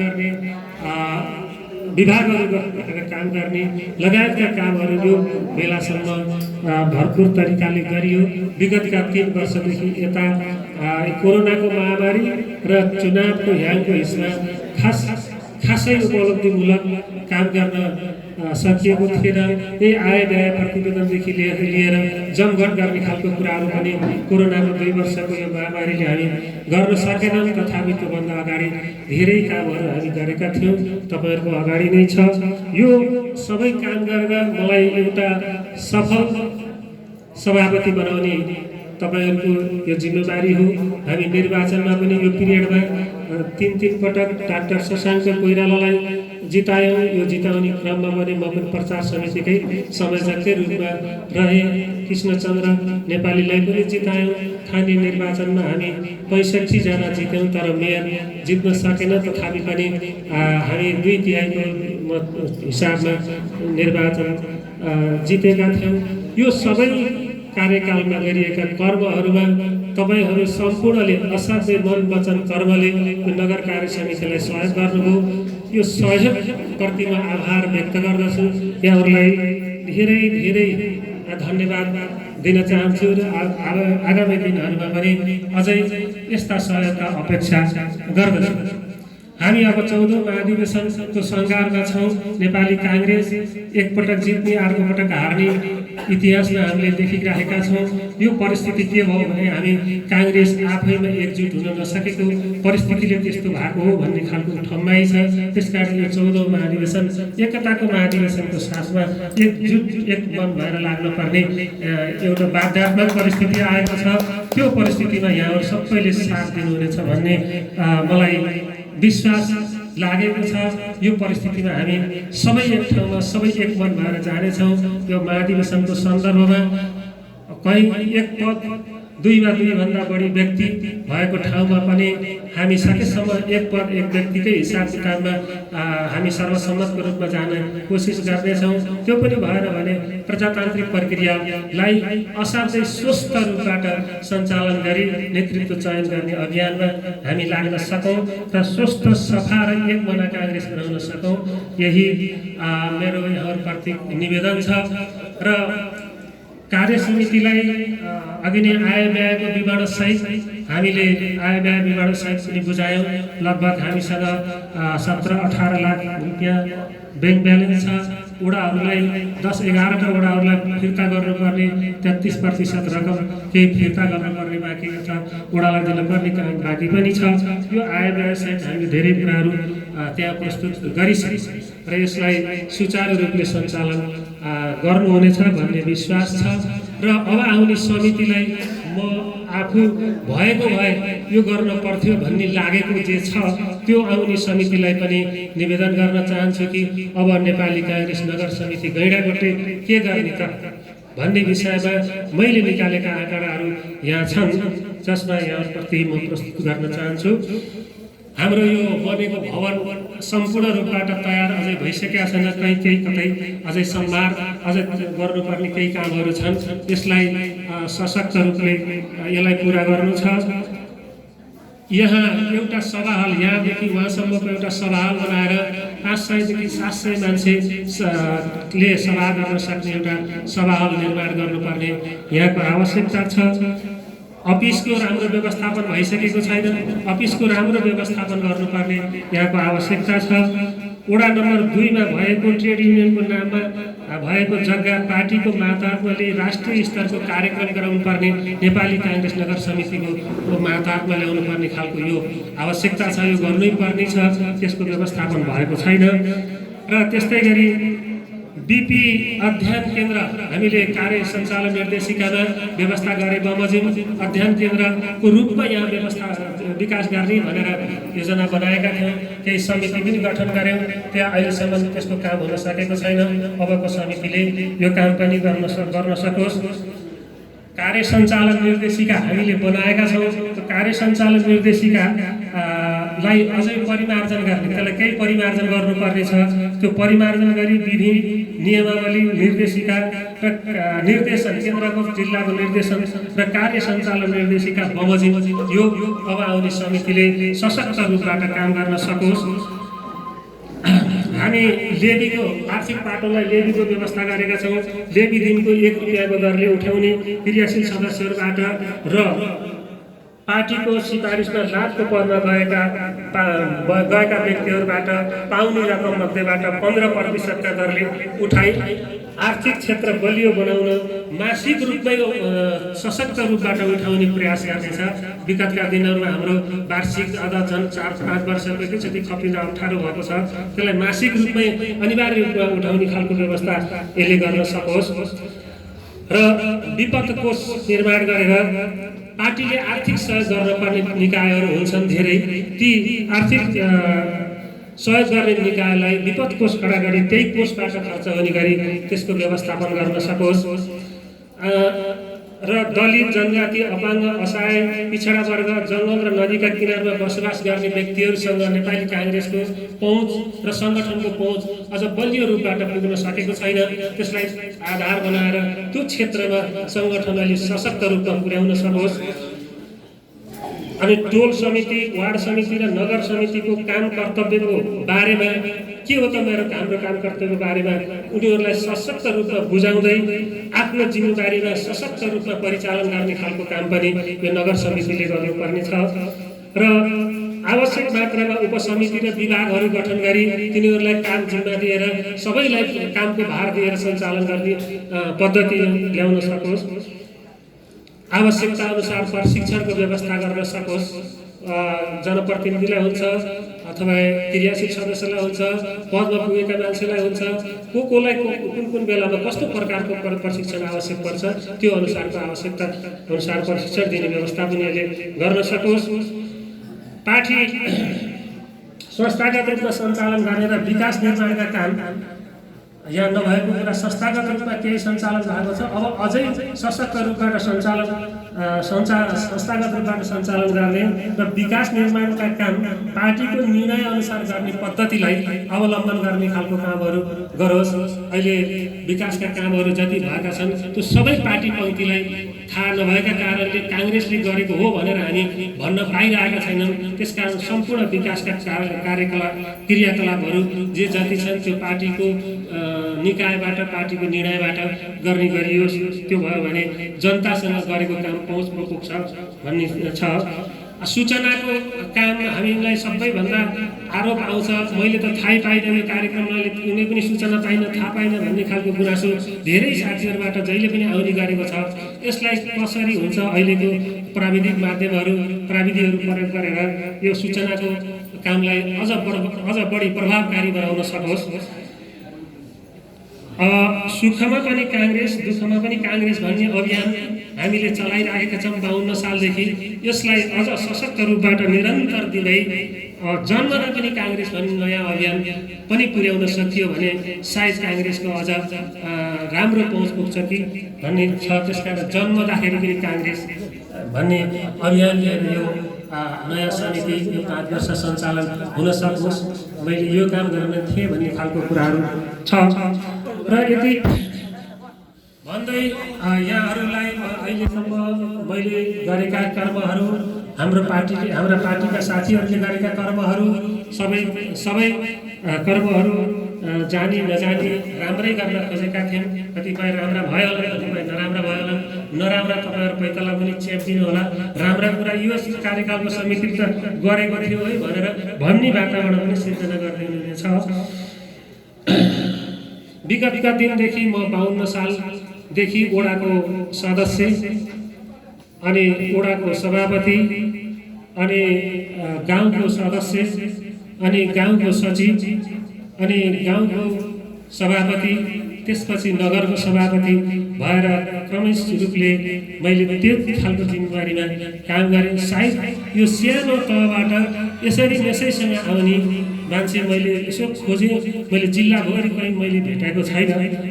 गर्ने विभागहरूबाट काम गर्ने लगायतका कामहरू यो बेलासम्म भरपूर तरिकाले गरियो। विगतका 3 वर्षदेखि यता कोरोनाको महामारी र चुनावको ह्याङको हिस्सा खासै उपलब्धिमूलक काम गर्न सकिएको थिएन। यही आय व्यय प्रतिवेदनदेखि लिएर जमघट गर्ने खालको कुराहरू पनि कोरोनाको 2 वर्षको यो महामारीले हामी गर्न सकेनौँ। तथापि त्योभन्दा अगाडि धेरै कामहरू हामी गरेका थियौँ। तपाईँहरूको अगाडि नै छ। यो सबै काम गरेर मलाई एउटा सफल सभापति बनाउने तपाईहरुको यो जिम्मेवारी हो। हामी निर्वाचनमा पनि यो पिरियडमा 3 पटक डाक्टर शशाङ्क कोइरालालाई जितायौं। यो जिताउने क्रममा पनि म पनि प्रचार समितिकै संयोजककै रूपमा रहे। कृष्णचन्द्र नेपालीलाई पनि जितायौं। स्थानीय निर्वाचनमा हामी 65 जना जित्यौं, तर मेयर जित्न सकेन। तथापि पनि हामी 2/3 हिसाबमा निर्वाचन जितेका थियौं। यो सबै कार्यकालमा गरिएका कर्महरूमा तपाईहरु सम्पूर्णले असाध्यै मन वचन कर्मले यो नगर कार्य समितिलाई सहयोग गर्नुभयो। यो सहयोगप्रति म आभार व्यक्त गर्दछु। यहाँहरूलाई धेरै धेरै धन्यवाद दिन चाहन्छु र आगामी दिनहरूमा पनि अझै यस्ता सहयोगका अपेक्षा गर्दछु। हामी अब 14औं महाधिवेशनको सङ्घारमा छौं। नेपाली कांग्रेस एकपटक जित्ने अर्को पटक हार्ने इतिहासमा हामीले देखिरहेका छौं। यो परिस्थिति के भयो भने हामी कांग्रेस आफैमा एकजुट हुन नसकेको परिस्थितिले त्यस्तो भएको हो भन्ने खालको ठम्माइ छ। त्यसकारण यो 14औं महाधिवेशन एकताको महाधिवेशनको साथमा एकजुट एक मन भएर लाग्न पर्ने एउटा बाध्यात्मक परिस्थिति आएको छ। त्यो परिस्थितिमा यहाँहरु सबैले साथ दिनुहुनेछ भन्ने मलाई विश्वास लागेको छ। यो परिस्थितिमा हामी सबै एक ठाउँमा सबै एक मन भएर जानेछौँ। यो महाधिवेशनको सन्दर्भमा कहीँ एक पद 2 वा 2 भन्दा बढी व्यक्ति भएको ठाउँमा पनि हामी सकेसम्म एक पद एक व्यक्तिकै हिसाब किताबमा हामी सर्वसम्मतको रूपमा जाने कोसिस गर्नेछौँ। त्यो पनि भएन भने प्रजातान्त्रिक प्रक्रियालाई असाध्यै स्वस्थ रूपबाट सञ्चालन गरी नेतृत्व चयन गर्ने अभियानमा हामी लाग्न सकौँ र स्वस्थ सफा र एक मना कांग्रेस बनाउन सकौँ। यही मेरो यहाँहरुप्रति निवेदन छ। र कार्य समितिलाई अघि नै आय व्ययको विवरण सहित हामीले आय व्यय विवरण सहित पनि बुझायौं। लगभग हामीसँग 17-18 लाख रुपैयाँ बैंक ब्यालेन्स छ। वडाहरूलाई 10-11 वडाहरूलाई फिर्ता गर्नुपर्ने 33% रकम केही फिर्ता गर्नुपर्ने बाँकी छ। वडालाई दिनुपर्ने काम बाँकी पनि छ। यो आय व्यय सहित हामीले धेरै कुराहरू त्यहाँ प्रस्तुत गरिसके र यसलाई सुचारू रूपले सञ्चालन गर्नुहुनेछ भन्ने विश्वास छ। र अब आउने समितिलाई म आफू भएको भए यो गर्न पर्थ्यो भन्ने लागेको जे छ त्यो आउने समितिलाई पनि निवेदन गर्न चाहन्छु कि अब नेपाली कांग्रेस नगर समिति गैंडाकोटे के गर्ने त भन्ने विषयमा मैले निकालेका आँकडाहरू यहाँ छन्, जसमा यहाँप्रति म प्रस्तुत गर्न चाहन्छु। हाम्रो यो बनेको भवन सम्पूर्ण रूपबाट तयार अझै भइसकेका छैन। केही कतै अझै सम्भार अझै गर्नुपर्ने केही कामहरू छन्। यसलाई सशक्त रूपले यसलाई पूरा गर्नु छ। यहाँ एउटा सभा हल यहाँदेखि वहाँसम्मको एउटा सभा हल बनाएर 500 देखि 700 मान्छेले सभा गर्न सक्ने एउटा सभा हल निर्माण गर्नुपर्ने यहाँको आवश्यकता छ। अफिसको राम्रो व्यवस्थापन भइसकेको छैन। अफिसको राम्रो व्यवस्थापन गर्नुपर्ने यहाँको आवश्यकता छ। वडा नम्बर 2 मा भएको ट्रेड युनियनको नाममा भएको जग्गा पार्टीको मातहतले राष्ट्रिय स्तरको कार्यक्रम गराउनुपर्ने नेपाली कांग्रेस नगर समितिको मातहतमा ल्याउनु पर्ने खालको यो आवश्यकता छ। यो गर्नै पर्ने छ। त्यसको व्यवस्थापन भएको छैन। र त्यस्तै गरी बीपी अध्ययन केन्द्र हामीले कार्य सञ्चालन निर्देशिकामा व्यवस्था गरे बमोजिम अध्ययन केन्द्रको रूपमा यहाँ व्यवस्था विकास गर्ने भनेर योजना बनाएका थियौँ। केही समिति पनि गठन गर्यौँ। त्यहाँ अहिलेसम्म त्यसको काम हुन सकेको छैन। अबको समितिले यो काम पनि गर्न सकोस्। कार्य सञ्चालन निर्देशिका हामीले बनाएका छौँ। त्यो कार्य सञ्चालन निर्देशिका लाई अझै परिमार्जन गर्ने, त्यसलाई केही परिमार्जन गर्नुपर्ने छ। त्यो परिमार्जन गरी विधि नियमावली निर्देशिका र निर्देशन केन्द्रको जिल्लाको निर्देशन र कार्य सञ्चालन निर्देशिका बमोजिम यो अब आउने समितिले सशक्त रूपबाट काम गर्न सकोस्। हामी लेबीको आर्थिक पाटोलाई लेबीको व्यवस्था गरेका छौँ। लेबी दिनको 1 रुपियाँको दरले उठाउने क्रियाशील सदस्यहरूबाट र पार्टीको सिफारिसमा लाभको पदमा गएका व्यक्तिहरूबाट पाउने रकम मध्येबाट 15% का दरले उठाई आर्थिक क्षेत्र बलियो बनाउन मासिक रूपमै सशक्त रूपबाट उठाउने प्रयास गर्नेछ। विगतका दिनहरूमा हाम्रो वार्षिक झन् 4-5 वर्षको एकैचोटि खपिन अप्ठ्यारो भएको छ। त्यसलाई मासिक रूपमै अनिवार्य रूपमा उठाउने खालको व्यवस्था यसले गर्न सकोस् र विपद कोष निर्माण गरेर पार्टीले आर्थिक सहयोग गर्न पर्ने निकायहरू हुन्छन् धेरै, ती आर्थिक सहयोग गर्ने निकायलाई विपद कोष खडा गरी त्यही कोषबाट खर्च हुने गरी त्यसको व्यवस्थापन गर्न सकोस् र दलित, जनजाति, अपाङ्ग, असहाय, पिछडा वर्ग, जङ्गल र नदीका किनारमा बसोबास गर्ने व्यक्तिहरूसँग नेपाली काङ्ग्रेसको पहुँच र सङ्गठनको पहुँच अझ बलियो रूपबाट पुग्न सकेको छैन। त्यसलाई आधार बनाएर त्यो क्षेत्रमा सङ्गठनले सशक्त रूपमा पुर्याउन सकोस्। अनि टोल समिति, वार्ड समिति र नगर समितिको काम कर्तव्यको बारेमा के हो त हाम्रो काम कर्तव्यको बारेमा उनीहरूलाई सशक्त रूपमा बुझाउँदै आफ्नो जिम्मेवारीमा सशक्त रूपमा परिचालन गर्ने खालको काम पनि यो नगर समितिले गर्नुपर्ने छ र आवश्यक मात्रामा उपसमिति र विभागहरू गठन गरी तिनीहरूलाई काम जिम्मा दिएर सबैलाई कामको भार दिएर सञ्चालन गर्ने पद्धति ल्याउन सकोस्। आवश्यकता अनुसार प्रशिक्षणको व्यवस्था गर्न सकोस्। जनप्रतिनिधिलाई हुन्छ अथवा क्रियाशील सदस्यलाई हुन्छ, पदमा पुगेका मान्छेलाई हुन्छ, कोलाई कुन बेलामा कस्तो प्रकारको प्रशिक्षण आवश्यक पर्छ त्यो अनुसारको आवश्यकता अनुसार प्रशिक्षण दिने व्यवस्था पनि यसले गर्न सकोस्। पार्टी संस्थागत रूपमा सञ्चालन गर्ने र विकास निर्माणका काम यहाँ नभएको कुरा संस्थागत रूपमा केही सञ्चालन भएको छ। अब अझै सशक्त रूपबाट संस्थागत रूपबाट सञ्चालन गर्ने र विकास निर्माणका काम पार्टीको निर्णय अनुसार गर्ने पद्धतिलाई अवलम्बन गर्ने खालको कामहरू गरोस्। अहिले विकासका कामहरू जति भएका छन् त्यो सबै पार्टी पङ्क्तिलाई थाहा नभएका कारणले काङ्ग्रेसले गरेको हो भनेर हामी भन्न पाइरहेका छैनौँ। त्यसकारण सम्पूर्ण विकासका क्रियाकलापहरू जे जति छन् त्यो पार्टीको निकायबाट, पार्टीको निर्णयबाट गर्ने गरियोस्। त्यो भयो भने जनतासँग गरेको काम पहुँचमा पुग्छ भन्ने छ। सूचनाको काम हामीलाई सबैभन्दा आरोप आउँछ, मैले त थाहै पाइनँ यो कार्यक्रमले कुनै पनि सूचना पाइन, थाहा पाइन भन्ने खालको गुनासो धेरै साथीहरूबाट जहिले पनि आउने गरेको छ। यसलाई कसरी हुन्छ अहिलेको प्राविधिक माध्यमहरू, प्रविधिहरू प्रयोग गरेर यो सूचनाको कामलाई अझ बढी प्रभावकारी बनाउन सकोस्। सुखमा पनि काङ्ग्रेस, दुःखमा पनि काङ्ग्रेस भन्ने अभियान हामीले चलाइरहेका छौँ 52 सालदेखि। यसलाई अझ सशक्त रूपबाट निरन्तर दिँदै जन्मदा पनि काङ्ग्रेस भन्ने नयाँ अभियान पनि पुर्याउन सकियो भने सायद काङ्ग्रेसको अझ राम्रो पहुँच पुग्छ कि भन्ने छ। त्यसकारण जन्मदाखेरि पनि काङ्ग्रेस भन्ने अभियान लिएर यो नयाँ समिति यो 5 वर्ष सञ्चालन हुन सकोस्। मैले यो काम गर्न थिएँ भन्ने खालको कुराहरू छ र यदि भन्दै यहाँहरूलाई अहिलेसम्म मैले गरेका कर्महरू, हाम्रा पार्टीका साथीहरूले गरेका कर्महरू सबै कर्महरू जानी नजानी राम्रै गर्न खोजेका थियौँ। कतिपय राम्रा भयो होला, कतिपय नराम्रा भयो होला। नराम्रा तपाईँहरू पैताला पनि चेप्दिनु होला। राम्रा कुरा यो कार्यकालको समिति त गरेको थियो है भनेर भन्ने वातावरण पनि सिर्जना गरिदिनुहुनेछ। विगतका दिनदेखि म 52 सालदेखि वडाको सदस्य अनि वडाको सभापति अनि गाउँको सदस्य अनि गाउँको सचिव अनि गाउँको सभापति त्यसपछि नगरको सभापति भएर क्रमिक रूपले मैले त्यो खालको जिम्मेवारीमा काम गरेँ। सायद यो सानो तहबाट यसरी यसैसँग आउने मान्छे मैले यसो खोजेँ, मैले जिल्लाभरि कहीँ मैले भेटाएको छैन।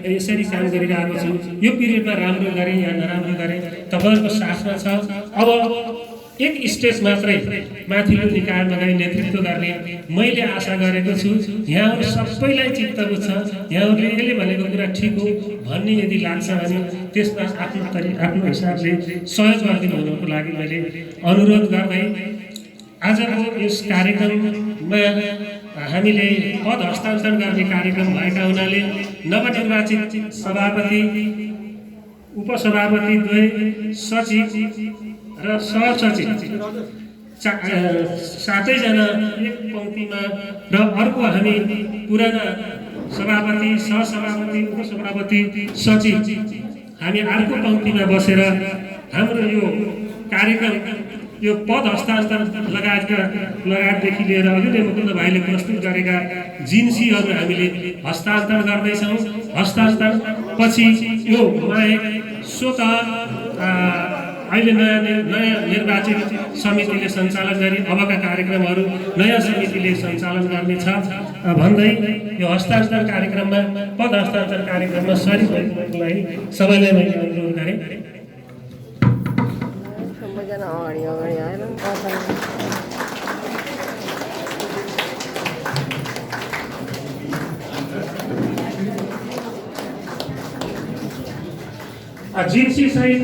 यसरी काम गरिरहेको छु। यो पिरियडमा राम्रो गरेँ या नराम्रो गरेँ तपाईँहरूको साथमा छ। अब एक स्टेज मात्रै माथिल्लो निकायमा गई नेतृत्व गर्ने मैले आशा गरेको छु। यहाँहरू सबैलाई चित्त बुझ्छ, यहाँहरूले यसले भनेको कुरा ठिक हो भन्ने यदि लाग्छ भने त्यसमा आफ्नो हिसाबले सहयोग गरिदिनु हुनुको लागि मैले अनुरोध गर्दै आजको यस कार्यक्रममा हामीले पद हस्तान्तरण गर्ने कार्यक्रम भएका हुनाले नवनिर्वाचित सभापति, उपसभापति द्वय, सचिव र सहसचिव 7जना एक पङ्क्तिमा र अर्को हामी पुराना सभापति, सहसभापति, उपसभापति, सचिव हामी अर्को पङ्क्तिमा बसेर हाम्रो यो कार्यक्रम, यो पद हस्तान्तरण लगायतदेखि लिएर अघि मुकुन्द भाइले प्रस्तुत गरेका जिन्सीहरू हामीले हस्तान्तरण गर्दैछौँ। हस्तान्तरण पछि यो माहेक स्वतः अहिले नयाँ निर्वाचित समितिले सञ्चालन गरी अबका कार्यक्रमहरू नयाँ समितिले सञ्चालन गर्नेछ भन्दै यो हस्तान्तरण कार्यक्रममा, पद हस्तान्तरण कार्यक्रममा सरिक भएको लागि सबैलाई मैले अनुरोध गरेँ। जिन्सी सहित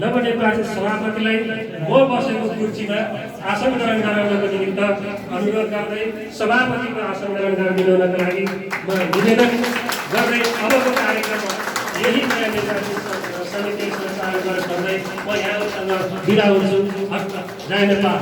नवनिर्वाचित सभापतिलाई म बसेको कुर्सीमा आसन ग्रहण गराउनको निमित्त अनुरोध गर्दै सभापतिको आसन ग्रहण गरिदिनुको लागि म निवेदन गर्दै अबको कार्यक्रममा यही नयाँ निर्वाचित समिति सञ्चालन गरेर भन्दै म यहाँसँग बिदा हुन्छु। जय नेपाल।